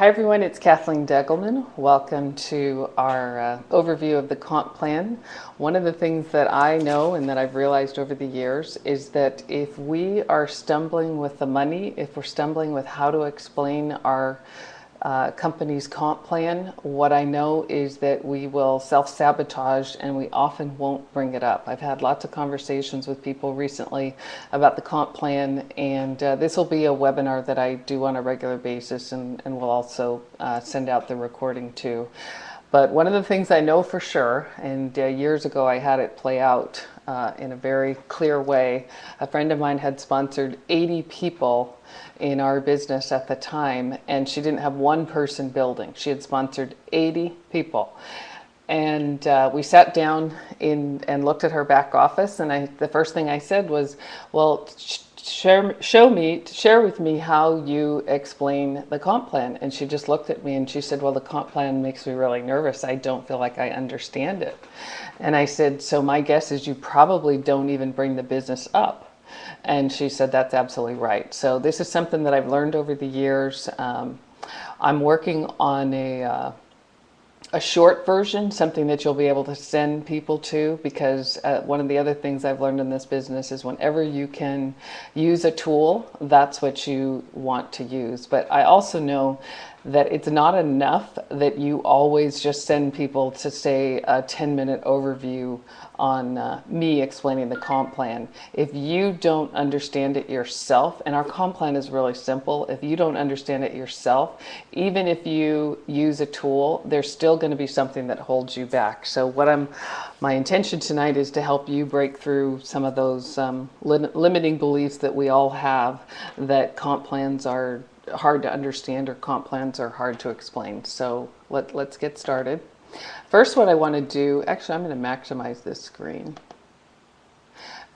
Hi everyone, it's Kathleen Degelman. Welcome to our overview of the comp plan. One of the things that I know and that I've realized over the years is that if we are stumbling with the money, if we're stumbling with how to explain our company's comp plan, what I know is that we will self-sabotage and we often won't bring it up. I've had lots of conversations with people recently about the comp plan, and this will be a webinar that I do on a regular basis, and we'll also send out the recording too. But one of the things I know for sure, and years ago I had it play out in a very clear way. A friend of mine had sponsored 80 people in our business at the time, and she didn't have one person building. She had sponsored 80 people. And we sat down and looked at her back office, and the first thing I said was, well, share with me how you explain the comp plan. And she just looked at me and she said, well, the comp plan makes me really nervous. I don't feel like I understand it. And I said, so my guess is you probably don't even bring the business up. And she said, that's absolutely right. So this is something that I've learned over the years. I'm working on a short version, something that you'll be able to send people to, because one of the other things I've learned in this business is whenever you can use a tool, that's what you want to use. But I also know that it's not enough that you always just send people to say a 10-minute overview on me explaining the comp plan. If you don't understand it yourself, and our comp plan is really simple, if you don't understand it yourself, even if you use a tool, there's still going to be something that holds you back. So my intention tonight is to help you break through some of those limiting beliefs that we all have, that comp plans are hard to understand or comp plans are hard to explain. So let's get started. First, what I want to do, actually I'm going to maximize this screen.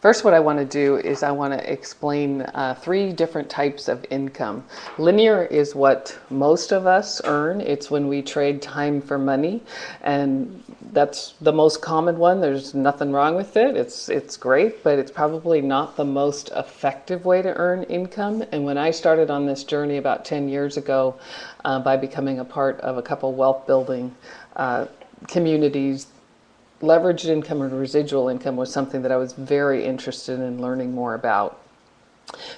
First, what I want to do is I want to explain three different types of income. Linear is what most of us earn. It's when we trade time for money, and that's the most common one. There's nothing wrong with it. It's great, but it's probably not the most effective way to earn income. And when I started on this journey about 10 years ago, by becoming a part of a couple wealth building communities, leveraged income and residual income was something that I was very interested in learning more about.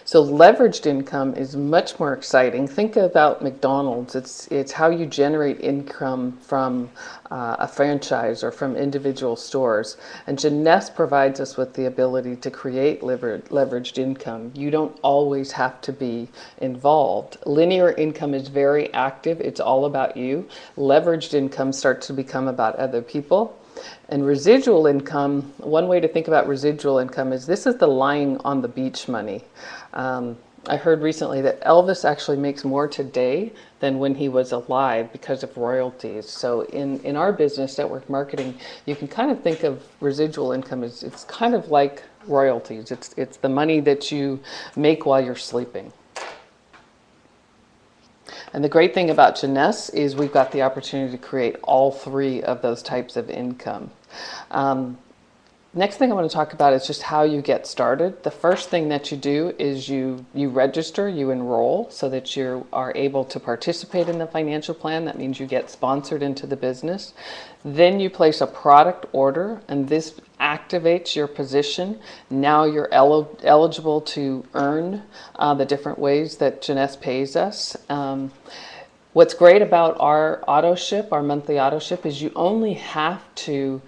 So leveraged income is much more exciting. Think about McDonald's. It's how you generate income from a franchise or from individual stores. And Jeunesse provides us with the ability to create leveraged income. You don't always have to be involved. Linear income is very active. It's all about you. Leveraged income starts to become about other people. And residual income, one way to think about residual income is this is the lying on the beach money. I heard recently that Elvis actually makes more today than when he was alive because of royalties. So in our business, network marketing, you can kind of think of residual income as it's kind of like royalties. It's the money that you make while you're sleeping. And the great thing about Jeunesse is we've got the opportunity to create all three of those types of income. Next thing I want to talk about is just how you get started. The first thing that you do is you register, you enroll so that you are able to participate in the financial plan. That means you get sponsored into the business. Then you place a product order, and this activates your position. Now you're eligible to earn the different ways that Jeunesse pays us. What's great about our auto ship, our monthly auto ship, is you only have to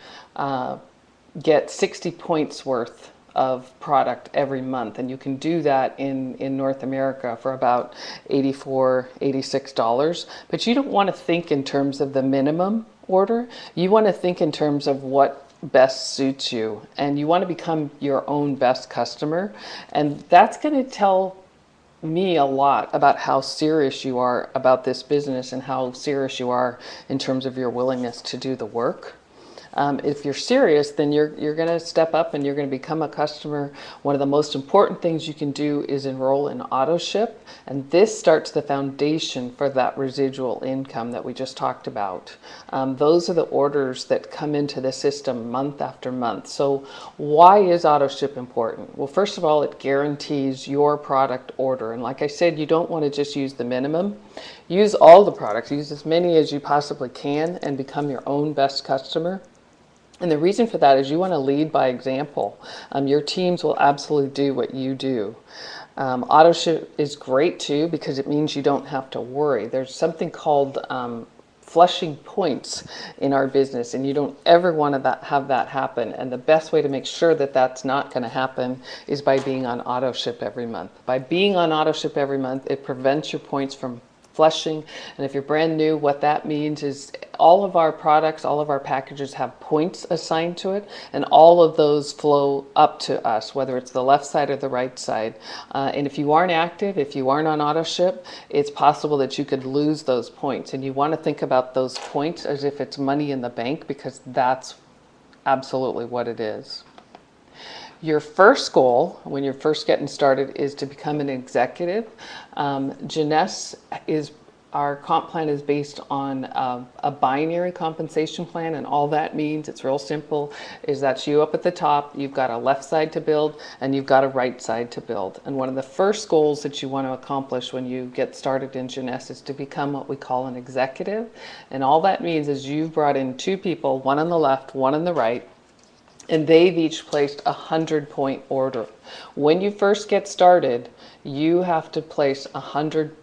get 60 points worth of product every month, and you can do that in North America for about $84, $86. But you don't want to think in terms of the minimum order. You want to think in terms of what best suits you, and you want to become your own best customer. And that's going to tell me a lot about how serious you are about this business and how serious you are in terms of your willingness to do the work. If you're serious, then you're going to step up and you're going to become a customer. One of the most important things you can do is enroll in AutoShip, and this starts the foundation for that residual income that we just talked about. Those are the orders that come into the system month after month. So why is AutoShip important? Well, first of all, it guarantees your product order. And like I said, you don't want to just use the minimum. Use all the products. Use as many as you possibly can and become your own best customer. And the reason for that is you want to lead by example. Your teams will absolutely do what you do. AutoShip is great too because it means you don't have to worry. There's something called flushing points in our business, and you don't ever want to have that happen. And the best way to make sure that that's not going to happen is by being on AutoShip every month. By being on AutoShip every month, it prevents your points from flushing. And if you're brand new, what that means is all of our products, all of our packages have points assigned to it, and all of those flow up to us, whether it's the left side or the right side. And if you aren't active, if you aren't on AutoShip, it's possible that you could lose those points. And you want to think about those points as if it's money in the bank, because that's absolutely what it is. Your first goal when you're first getting started is to become an executive. Jeunesse is our comp plan is based on a binary compensation plan, and all that means, it's real simple, is that you up at the top, you've got a left side to build and you've got a right side to build. And one of the first goals that you want to accomplish when you get started in Jeunesse is to become what we call an executive. And all that means is you've brought in two people, one on the left, one on the right, and they've each placed a 100-point order. When you first get started, you have to place 100.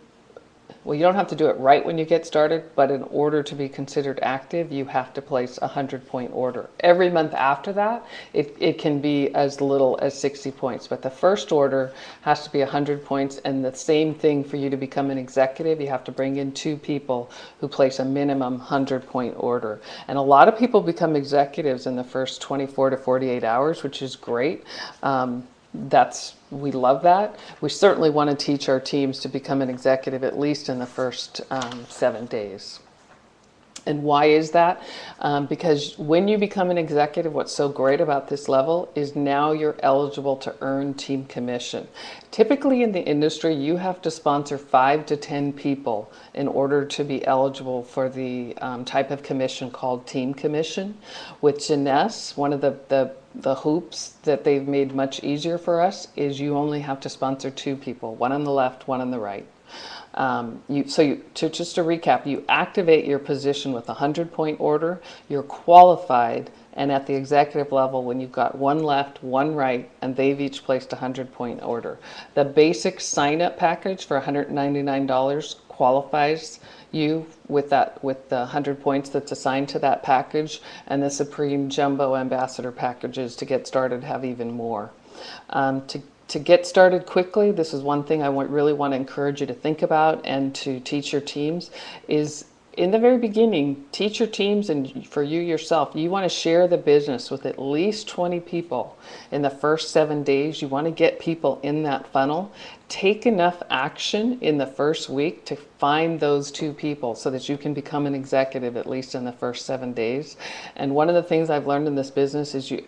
Well, you don't have to do it right when you get started, but in order to be considered active, you have to place a 100-point order. Every month after that, it can be as little as 60 points, but the first order has to be 100 points, and the same thing for you to become an executive. You have to bring in two people who place a minimum 100-point order. And a lot of people become executives in the first 24 to 48 hours, which is great. We love that. We certainly want to teach our teams to become an executive at least in the first 7 days. And why is that? Because when you become an executive, what's so great about this level is now you're eligible to earn team commission. Typically in the industry, you have to sponsor 5 to 10 people in order to be eligible for the type of commission called team commission. With Jeunesse, one of the hoops that they've made much easier for us is you only have to sponsor 2 people, one on the left, one on the right. Just to recap, you activate your position with a 100-point order, you're qualified, and at the executive level, when you've got one left, one right, and they've each placed a 100-point order. The basic sign-up package for $199 qualifies you with the 100 points that's assigned to that package, and the Supreme Jumbo Ambassador packages to get started have even more. To get started quickly, this is one thing I really want to encourage you to think about and to teach your teams is, in the very beginning, teach your teams, and for you yourself, you want to share the business with at least 20 people in the first 7 days. You want to get people in that funnel. Take enough action in the first week to find those 2 people so that you can become an executive at least in the first 7 days. And one of the things I've learned in this business is you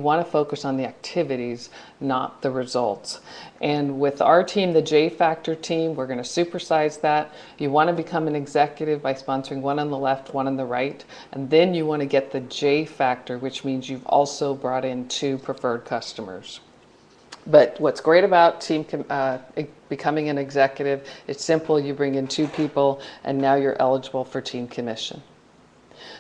want to focus on the activities, not the results. And with our team, the J Factor team, we're going to supersize that. You want to become an executive by sponsoring one on the left, one on the right. And then you want to get the J Factor, which means you've also brought in 2 preferred customers. But what's great about becoming an executive, it's simple. You bring in 2 people, and now you're eligible for team commission.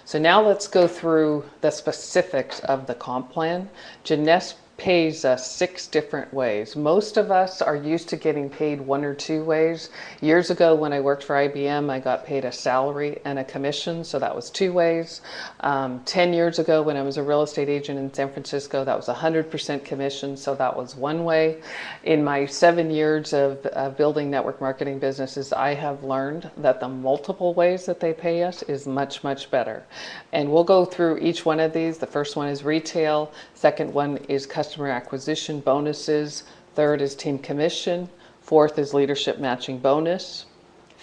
So now let's go through the specifics of the comp plan. Jeunesse pays us 6 different ways. Most of us are used to getting paid 1 or 2 ways. Years ago when I worked for IBM, I got paid a salary and a commission, so that was 2 ways. 10 years ago when I was a real estate agent in San Francisco, that was 100% commission, so that was 1 way. In my 7 years of building network marketing businesses, I have learned that the multiple ways that they pay us is much, much better. And we'll go through each one of these. The first one is retail. Second one is customer acquisition bonuses. Third is team commission. Fourth is leadership matching bonus.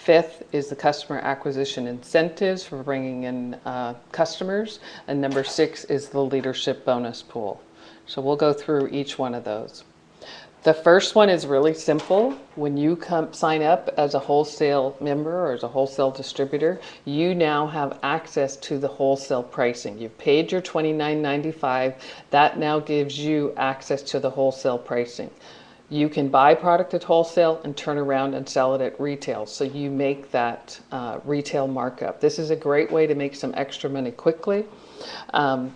Fifth is the customer acquisition incentives for bringing in customers. And number 6 is the leadership bonus pool. So we'll go through each one of those. The first one is really simple. When you sign up as a wholesale member or as a wholesale distributor, you now have access to the wholesale pricing. You've paid your $29.95. That now gives you access to the wholesale pricing. You can buy product at wholesale and turn around and sell it at retail. So you make that retail markup. This is a great way to make some extra money quickly.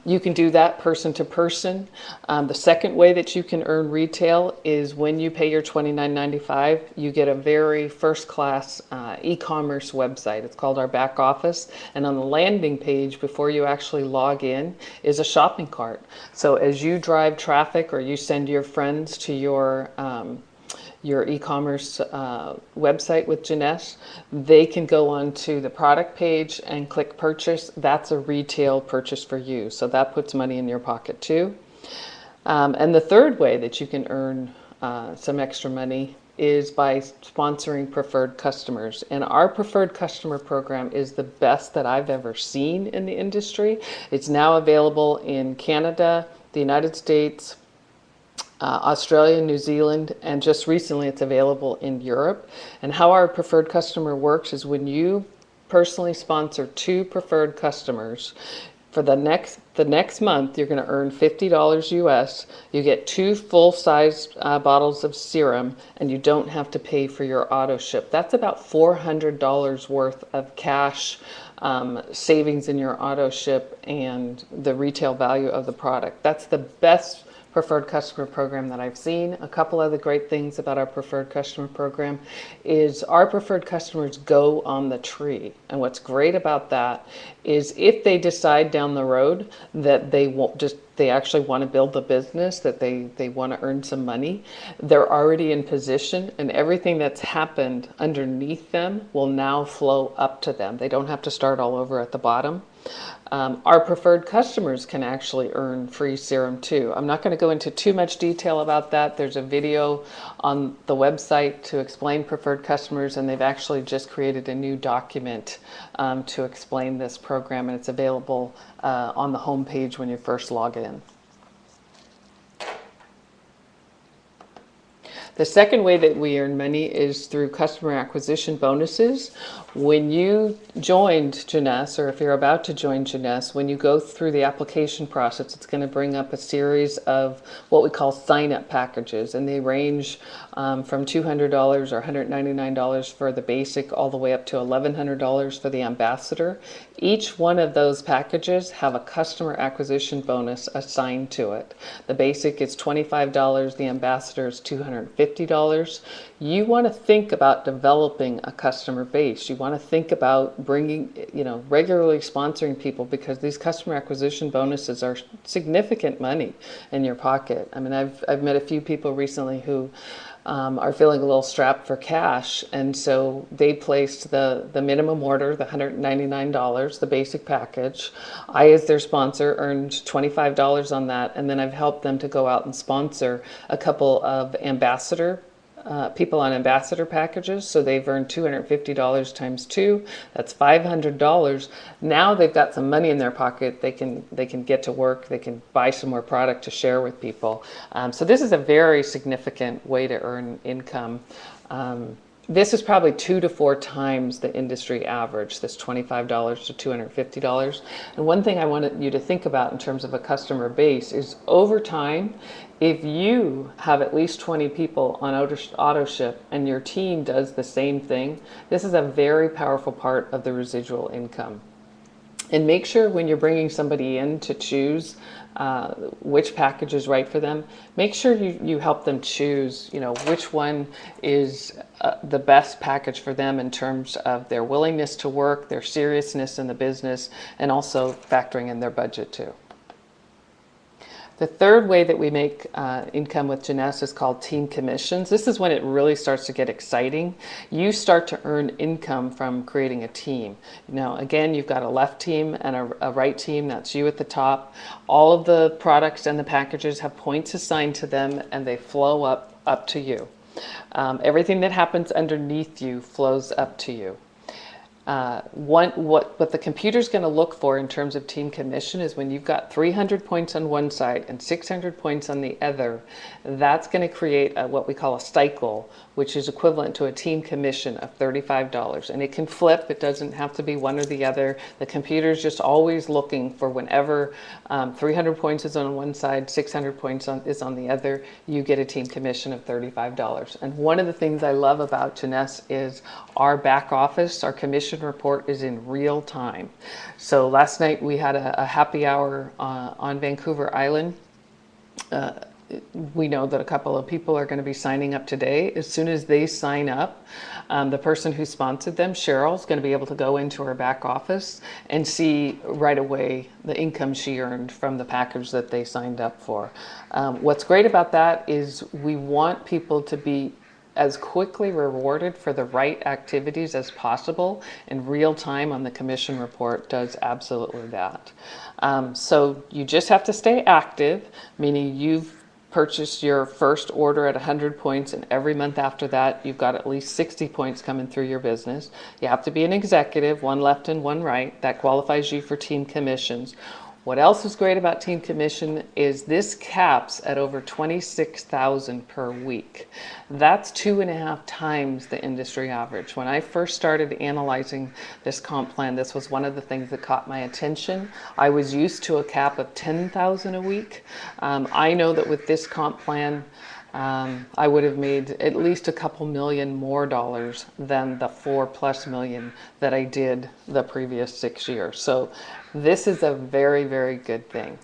You can do that person to person. The second way that you can earn retail is when you pay your $29.95, you get a very first-class e-commerce website. It's called our back office. And on the landing page, before you actually log in, is a shopping cart. So as you drive traffic or you send your friends to your e-commerce website with Jeunesse, they can go onto the product page and click purchase. That's a retail purchase for you. So that puts money in your pocket too. And the third way that you can earn some extra money is by sponsoring preferred customers. And our preferred customer program is the best that I've ever seen in the industry. It's now available in Canada, the United States, Australia, New Zealand, and just recently it's available in Europe. And how our preferred customer works is when you personally sponsor 2 preferred customers, for the next month you're going to earn $50 US. You get 2 full-size bottles of serum, and you don't have to pay for your auto ship. That's about $400 worth of cash savings in your auto ship and the retail value of the product. That's the best preferred customer program that I've seen. A couple other great things about our preferred customer program is our preferred customers go on the tree. And what's great about that is if they decide down the road that they actually want to build a business, that they want to earn some money, they're already in position, and everything that's happened underneath them will now flow up to them. They don't have to start all over at the bottom. Our preferred customers can actually earn free serum too. I'm not going to go into too much detail about that. There's a video on the website to explain preferred customers, and they've actually just created a new document to explain this program, and it's available on the home page when you first log in. The second way that we earn money is through customer acquisition bonuses. When you joined Jeunesse, or if you're about to join Jeunesse, when you go through the application process, it's going to bring up a series of what we call sign-up packages, and they range from $200 or $199 for the basic all the way up to $1,100 for the ambassador. Each one of those packages have a customer acquisition bonus assigned to it. The basic is $25, the ambassador is $250. You want to think about developing a customer base. You want to think about bringing, regularly sponsoring people, because these customer acquisition bonuses are significant money in your pocket. I mean, I've met a few people recently who are feeling a little strapped for cash, and so they placed the minimum order, the $199, the basic package. I, as their sponsor, earned $25 on that, and then I've helped them to go out and sponsor a couple of people on ambassador packages, so they've earned $250 times 2. That's $500. Now they've got some money in their pocket. They can get to work. They can buy some more product to share with people. So this is a very significant way to earn income. This is probably 2 to 4 times the industry average, this $25 to $250. And one thing I want you to think about in terms of a customer base is, over time, if you have at least 20 people on auto ship and your team does the same thing, this is a very powerful part of the residual income. And make sure when you're bringing somebody in to choose which package is right for them, make sure you help them choose, which one is the best package for them in terms of their willingness to work, their seriousness in the business, and also factoring in their budget too. The third way that we make income with Jeunesse is called team commissions. This is when it really starts to get exciting. You start to earn income from creating a team. Now, again, you've got a left team and a right team. That's you at the top. All of the products and the packages have points assigned to them, and they flow up to you. Everything that happens underneath you flows up to you. What the computer's going to look for in terms of team commission is when you've got 300 points on one side and 600 points on the other, that's going to create what we call a cycle, which is equivalent to a team commission of $35. And it can flip. It doesn't have to be one or the other. The computer's just always looking for whenever 300 points is on one side, 600 points is on the other, you get a team commission of $35. And one of the things I love about Jeunesse is our back office, our commission report is in real time. So last night we had a happy hour on Vancouver Island. We know that a couple of people are going to be signing up today. As soon as they sign up, the person who sponsored them, Cheryl, is going to be able to go into her back office and see right away the income she earned from the package that they signed up for. What's great about that is we want people to be as quickly rewarded for the right activities as possible, and real time on the commission report does absolutely that. So you just have to stay active, meaning you've purchased your first order at 100 points, and every month after that you've got at least 60 points coming through your business. You have to be an executive, one left and one right. That qualifies you for team commissions. What else is great about team commission is this caps at over $26,000 per week. That's 2.5 times the industry average. When I first started analyzing this comp plan, this was one of the things that caught my attention. I was used to a cap of $10,000 a week. I know that with this comp plan, I would have made at least a couple million more dollars than the $4+ million that I did the previous 6 years. So this is a very, very good thing.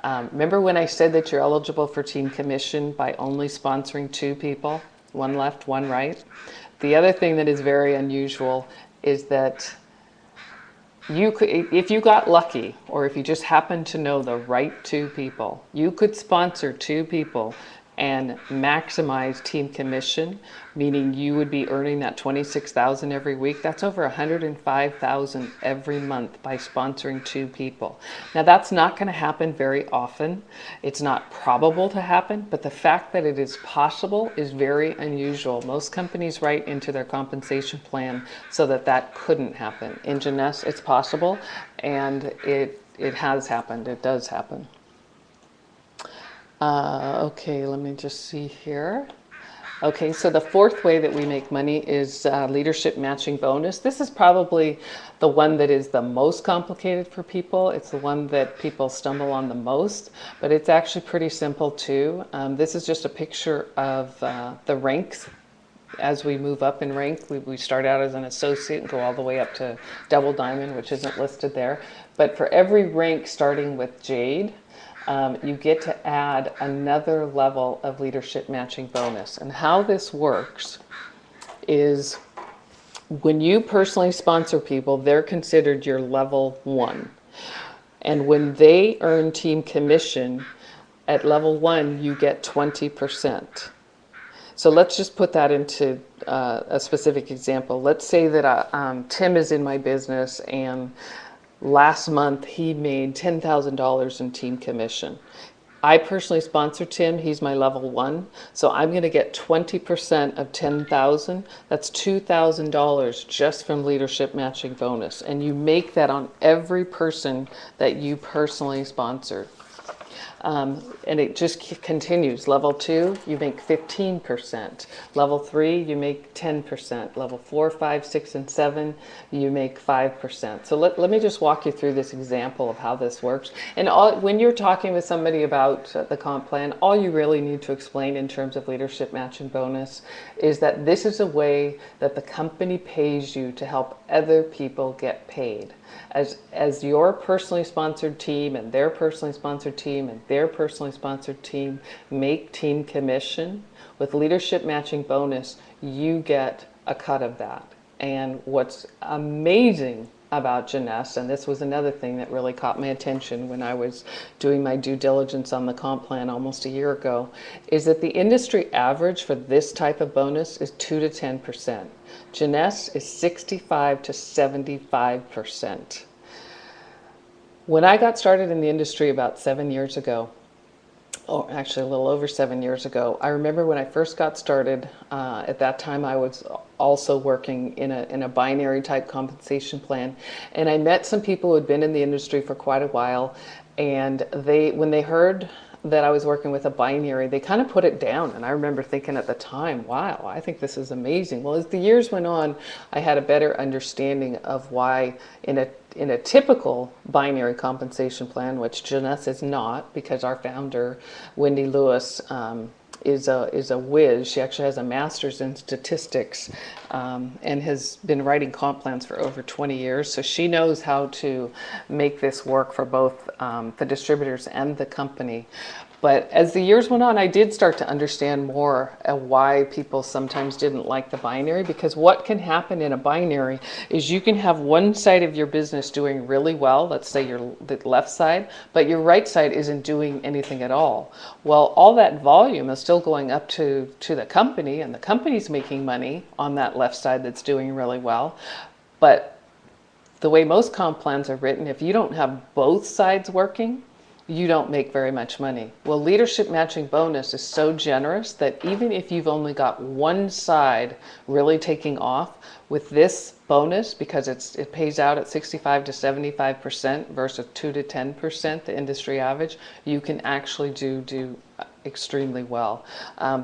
Remember when I said that you're eligible for team commission by only sponsoring 2 people, one left, one right? The other thing that is very unusual is that you could, if you got lucky, or if you just happened to know the right 2 people, you could sponsor 2 people and maximize team commission, meaning you would be earning that $26,000 every week. That's over $105,000 every month by sponsoring 2 people. Now that's not going to happen very often. It's not probable to happen, but the fact that it is possible is very unusual. Most companies write into their compensation plan so that that couldn't happen. In Jeunesse, it's possible, and it has happened. It does happen. Okay, let me just see here. Okay, so the 4th way that we make money is leadership matching bonus. This is probably the one that is the most complicated for people. It's the one that people stumble on the most, but it's actually pretty simple too. This is just a picture of the ranks. As we move up in rank, we start out as an associate and go all the way up to double diamond, which isn't listed there. But for every rank starting with Jade, you get to add another level of leadership matching bonus. And how this works is when you personally sponsor people, they're considered your level 1. And when they earn team commission at level 1, you get 20%. So let's just put that into a specific example. Let's say that Tim is in my business, and last month he made $10,000 in team commission. I personally sponsor Tim. He's my level 1. So I'm going to get 20% of $10,000. That's $2,000 just from leadership matching bonus. And you make that on every person that you personally sponsor. And it just continues. Level 2, you make 15%. Level 3, you make 10%. Level 4, 5, 6, and 7, you make 5%. So let me just walk you through this example of how this works. And when you're talking with somebody about the comp plan, all you really need to explain in terms of leadership match and bonus is that this is a way that the company pays you to help other people get paid. As your personally sponsored team and their personally sponsored team and their personally sponsored team make team commission, with leadership matching bonus, you get a cut of that. And what's amazing about Jeunesse, and this was another thing that really caught my attention when I was doing my due diligence on the comp plan almost a year ago, is that the industry average for this type of bonus is 2 to 10%. Jeunesse is 65 to 75%. When I got started in the industry about 7 years ago, oh, actually a little over 7 years ago. I remember when I first got started, at that time I was also working in a binary type compensation plan. And I met some people who had been in the industry for quite a while. And when they heard that I was working with a binary, they kind of put it down. And I remember thinking at the time, wow, I think this is amazing. Well, as the years went on, I had a better understanding of why in a typical binary compensation plan, which Janess is not, because our founder, Wendy Lewis, is a whiz. She actually has a master's in statistics, and has been writing comp plans for over 20 years. So she knows how to make this work for both the distributors and the company. But as the years went on, I did start to understand more why people sometimes didn't like the binary, because what can happen in a binary is you can have one side of your business doing really well, let's say the left side, but your right side isn't doing anything at all. Well, all that volume is still going up to the company, and the company's making money on that left side that's doing really well. But the way most comp plans are written, if you don't have both sides working, you don't make very much money. Well, leadership matching bonus is so generous that even if you've only got one side really taking off with this bonus, because it pays out at 65 to 75% versus 2 to 10%, the industry average, you can actually do extremely well.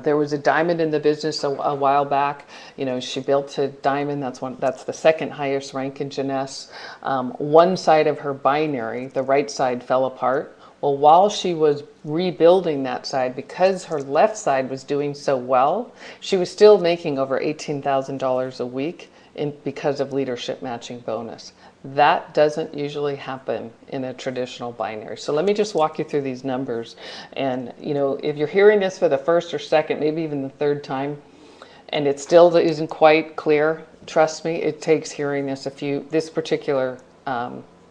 There was a diamond in the business a while back. You know, she built a diamond. That's the second highest rank in Janess. One side of her binary, the right side, fell apart. Well, while she was rebuilding that side, because her left side was doing so well, she was still making over $18,000 a week because of leadership matching bonus. That doesn't usually happen in a traditional binary. So let me just walk you through these numbers. And, you know, if you're hearing this for the first or second, maybe even the third time, and it still isn't quite clear, trust me, it takes hearing this particular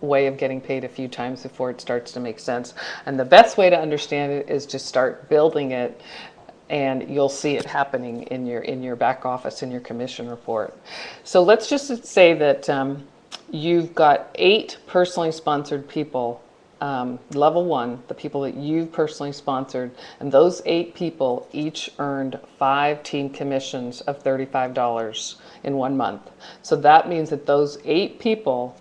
way of getting paid a few times before it starts to make sense. And the best way to understand it is to start building it, and you'll see it happening in your back office, in your commission report. So let's just say that you've got 8 personally sponsored people, level 1, the people that you've personally sponsored, and those 8 people each earned 5 team commissions of $35 in 1 month. So that means that those 8 people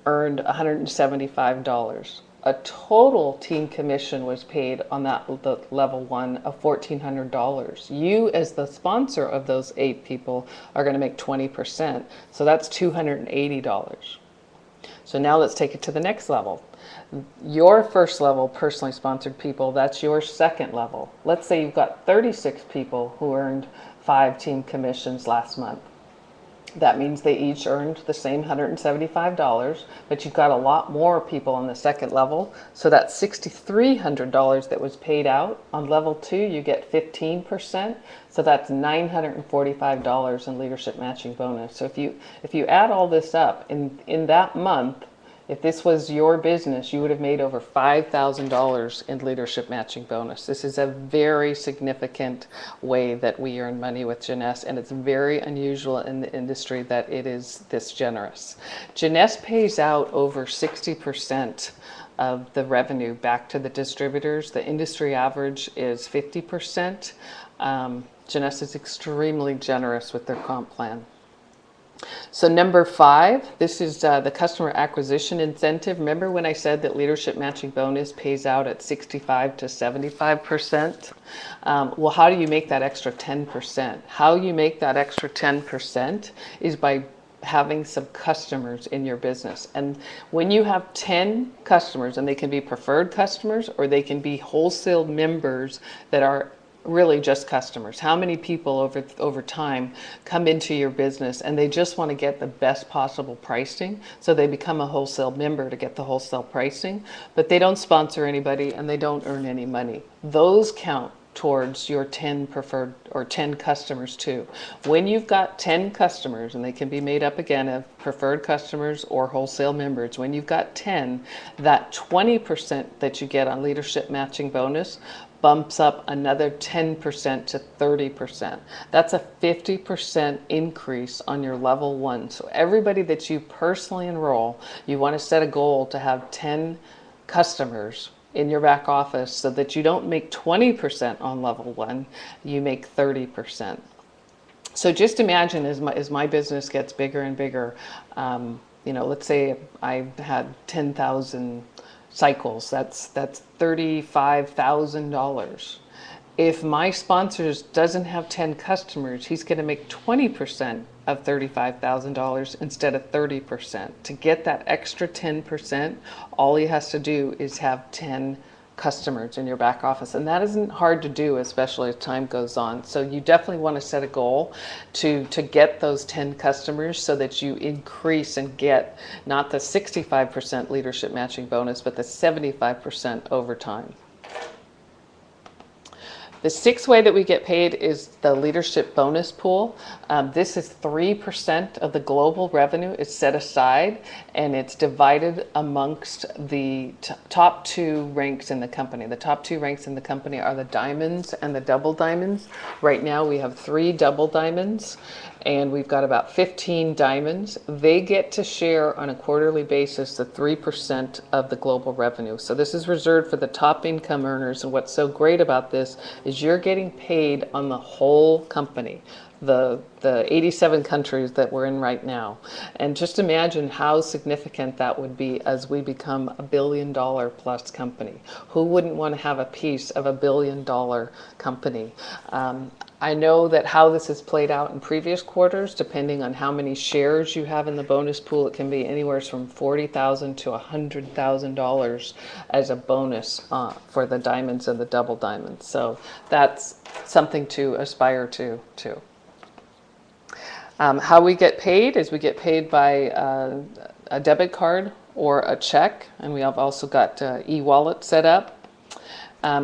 earned $175. A total team commission was paid on the level 1 of $1,400. You, as the sponsor of those 8 people, are going to make 20%. So that's $280. So now let's take it to the next level. Your first level personally sponsored people, that's your second level. Let's say you've got 36 people who earned 5 team commissions last month. That means they each earned the same $175, but you've got a lot more people on the second level. So that $6,300 that was paid out on level 2, you get 15%. So that's $945 in leadership matching bonus. So if you add all this up in that month, if this was your business, you would have made over $5,000 in leadership matching bonus. This is a very significant way that we earn money with Janess, and it's very unusual in the industry that it is this generous. Janess pays out over 60% of the revenue back to the distributors. The industry average is 50%. Janess is extremely generous with their comp plan. So number 5, this is the customer acquisition incentive. Remember when I said that leadership matching bonus pays out at 65 to 75%? Well, how do you make that extra 10%? How you make that extra 10% is by having some customers in your business. And when you have 10 customers, and they can be preferred customers or they can be wholesale members that are really just customers. How many people over time come into your business and they just want to get the best possible pricing, so they become a wholesale member to get the wholesale pricing, but they don't sponsor anybody and they don't earn any money. Those count towards your 10 preferred or 10 customers too. When you've got 10 customers, and they can be made up again of preferred customers or wholesale members, when you've got 10, that 20% that you get on leadership matching bonus bumps up another 10% to 30%. That's a 50% increase on your level 1. So everybody that you personally enroll, you want to set a goal to have 10 customers in your back office so that you don't make 20% on level one, you make 30%. So just imagine as my business gets bigger and bigger, let's say I had 10,000 cycles, that's $35,000. If my sponsors doesn't have 10 customers, he's going to make 20% of $35,000 instead of 30%. To get that extra 10%, all he has to do is have 10 customers in your back office. And that isn't hard to do, especially as time goes on. So you definitely want to set a goal to get those 10 customers so that you increase and get not the 65% leadership matching bonus, but the 75% over time. The sixth way that we get paid is the leadership bonus pool. This is 3% of the global revenue is set aside, and it's divided amongst the top two ranks in the company. The top two ranks in the company are the diamonds and the double diamonds. Right now we have 3 double diamonds, and we've got about 15 diamonds. They get to share on a quarterly basis the 3% of the global revenue. So this is reserved for the top income earners, and what's so great about this is you're getting paid on the whole company, the 87 countries that we're in right now. And just imagine how significant that would be as we become a $1 billion plus company. Who wouldn't want to have a piece of a $1 billion company? I know that how this has played out in previous quarters, depending on how many shares you have in the bonus pool, it can be anywhere from $40,000 to $100,000 as a bonus for the diamonds and the double diamonds. So that's something to aspire to too. How we get paid is we get paid by a debit card or a check, and we have also got e-wallet set up.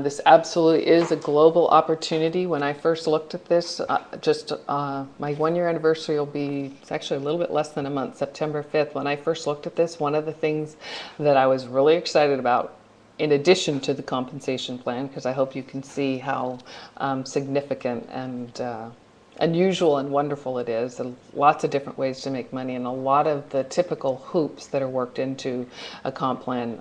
This absolutely is a global opportunity. When I first looked at this, my 1-year anniversary will be, it's actually a little bit less than a month, September 5th. When I first looked at this, one of the things that I was really excited about, in addition to the compensation plan, because I hope you can see how significant and unusual and wonderful it is. Lots of different ways to make money, and a lot of the typical hoops that are worked into a comp plan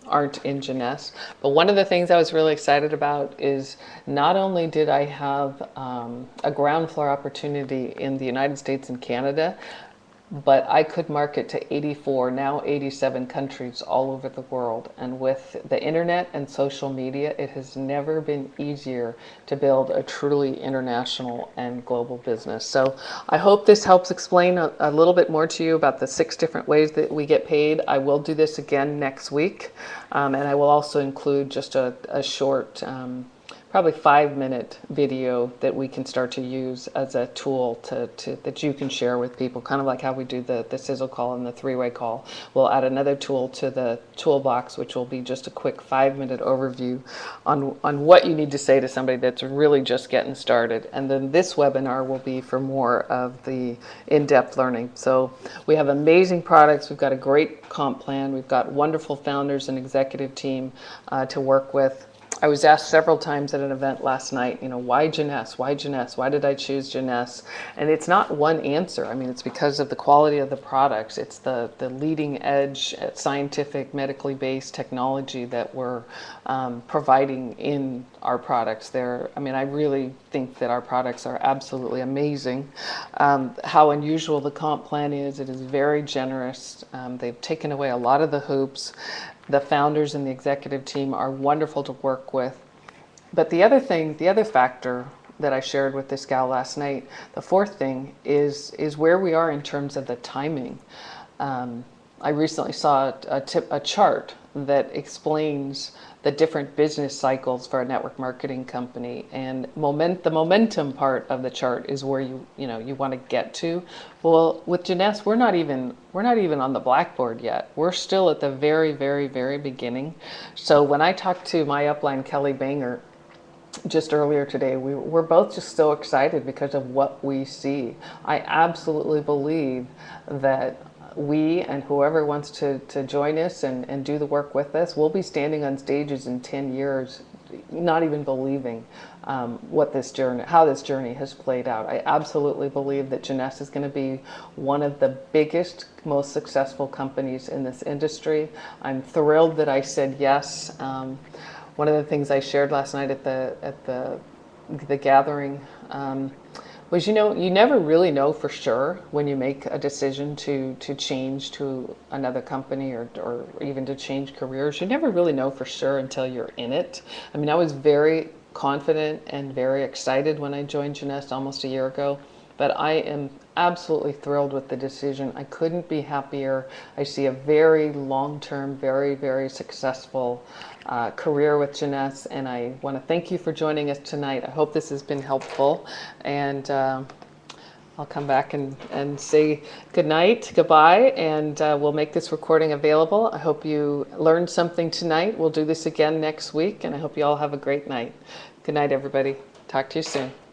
aren't in Jeunesse. But one of the things I was really excited about is not only did I have a ground floor opportunity in the United States and Canada, but I could market to 84, now 87 countries all over the world. And with the internet and social media, it has never been easier to build a truly international and global business. So I hope this helps explain a little bit more to you about the 6 different ways that we get paid. I will do this again next week. And I will also include just a short, probably 5-minute video that we can start to use as a tool that you can share with people, kind of like how we do the sizzle call and the 3-way call. We'll add another tool to the toolbox, which will be just a quick 5-minute overview on what you need to say to somebody that's really just getting started. And then this webinar will be for more of the in-depth learning. So we have amazing products. We've got a great comp plan. We've got wonderful founders and executive team to work with. I was asked several times at an event last night, why Jeunesse? Why Jeunesse? Why did I choose Jeunesse? And it's not one answer. I mean, it's because of the quality of the products. It's the leading edge scientific, medically based technology that we're providing in our products. I really think that our products are absolutely amazing. How unusual the comp plan is, it is very generous. They've taken away a lot of the hoops. The founders and the executive team are wonderful to work with. But the other factor that I shared with this gal last night, the 4th thing is where we are in terms of the timing. I recently saw a chart that explains the different business cycles for a network marketing company, and the momentum part of the chart is where you want to get to. Well, with Jeunesse, we're not even on the blackboard yet. We're still at the very, very, very beginning. So when I talked to my upline Kelly Banger just earlier today, we're both just so excited because of what we see. I absolutely believe that we and whoever wants to join us and do the work with us, we'll be standing on stages in 10 years, not even believing what this journey, how this journey has played out. I absolutely believe that Jeunesse is going to be one of the biggest, most successful companies in this industry. I'm thrilled that I said yes. One of the things I shared last night at the gathering was, you never really know for sure when you make a decision to change to another company or even to change careers. You never really know for sure until you're in it. I mean, I was very confident and very excited when I joined Jeunesse almost a year ago, but I am absolutely thrilled with the decision. I couldn't be happier. I see a very long-term, very, very successful career with Jeunesse, and I want to thank you for joining us tonight. I hope this has been helpful, and I'll come back and say good night, goodbye, and we'll make this recording available. I hope you learned something tonight. We'll do this again next week, and I hope you all have a great night. Good night, everybody. Talk to you soon.